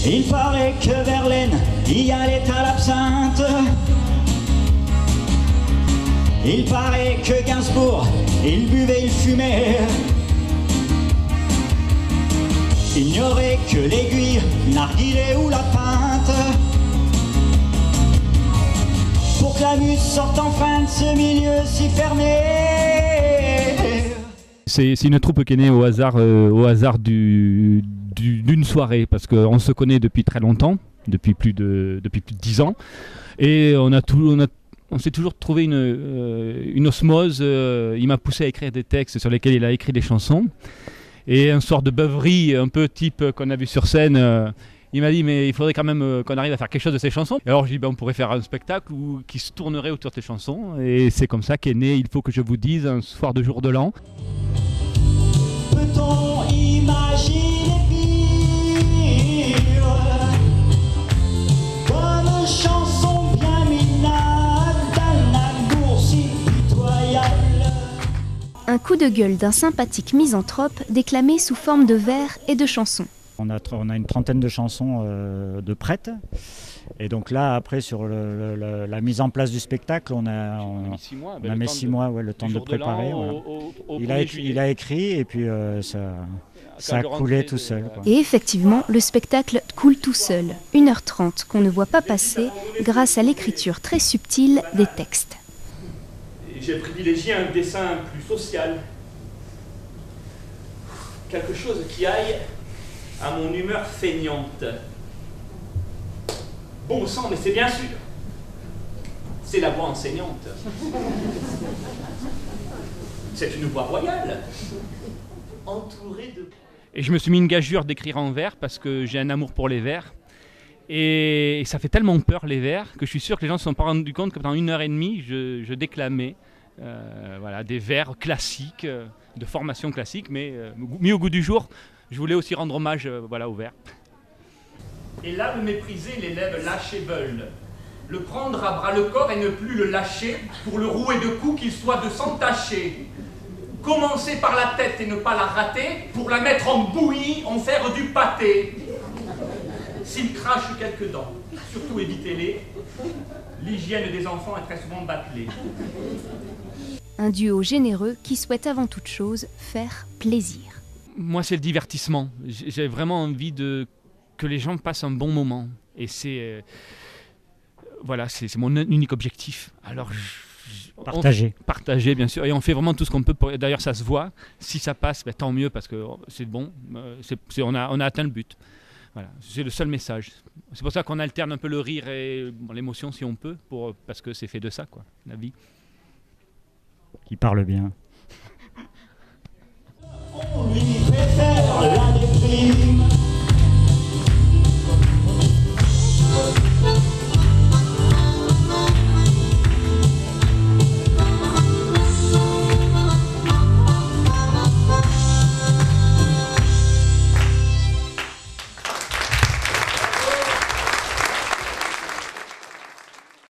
Il paraît que Verlaine y allait à l'absinthe. Il paraît que Gainsbourg, il buvait, il fumait. Il n'y aurait que l'aiguille, narguilé ou la pinte pour que la muse sorte enfin de ce milieu si fermé. C'est une troupe qui est née au hasard d'une soirée, parce qu'on se connaît depuis très longtemps, depuis plus de 10 ans, et on s'est toujours trouvé une osmose. Il m'a poussé à écrire des textes sur lesquels il a écrit des chansons. Et un soir de beuverie un peu type qu'on a vu sur scène, il m'a dit mais il faudrait quand même qu'on arrive à faire quelque chose de ces chansons. Et alors j'ai dit on pourrait faire un spectacle qui se tournerait autour de ces chansons. Et c'est comme ça qu'est né Il faut que je vous dise, un soir de jour de l'an. Peut-on imaginer pire comme chanson bien minable d'un amour si pitoyable? Un coup de gueule d'un sympathique misanthrope déclamé sous forme de vers et de chansons. On a une trentaine de chansons de prêtes. Et donc là, après, sur la mise en place du spectacle, on a mis 6 mois, le temps de préparer. Voilà. Il a écrit et puis ça a coulé tout seul. Quoi. Et effectivement, le spectacle coule tout seul. 1h30 qu'on ne voit pas passer grâce à l'écriture très subtile des textes. J'ai privilégié un dessin plus social. Quelque chose qui aille à mon humeur feignante. Bon sang, mais c'est bien sûr. C'est la voix enseignante. C'est une voix royale. Entourée de... Et je me suis mis une gageure d'écrire en vers parce que j'ai un amour pour les vers. Et ça fait tellement peur les vers que je suis sûr que les gens ne se sont pas rendus compte que pendant 1h30, je déclamais des vers classiques, de formation classique, mais mis au goût du jour. Je voulais aussi rendre hommage aux vers. Et là, le mépriser, les lèvres lâchées veulent. Le prendre à bras le corps et ne plus le lâcher, pour le rouer de coups qu'il soit de s'entacher. Commencer par la tête et ne pas la rater, pour la mettre en bouillie, en faire du pâté. S'il crache quelques dents, surtout évitez-les. L'hygiène des enfants est très souvent bâclée. Un duo généreux qui souhaite avant toute chose faire plaisir. Moi, c'est le divertissement. J'ai vraiment envie que les gens passent un bon moment. Et c'est mon unique objectif. Alors, partager, bien sûr. Et on fait vraiment tout ce qu'on peut. D'ailleurs, ça se voit. Si ça passe, tant mieux, parce que c'est bon. On a atteint le but. Voilà, c'est le seul message. C'est pour ça qu'on alterne un peu le rire et l'émotion, si on peut, parce que c'est fait de ça, quoi, la vie. Qui parle bien. On lui préfère la déprime.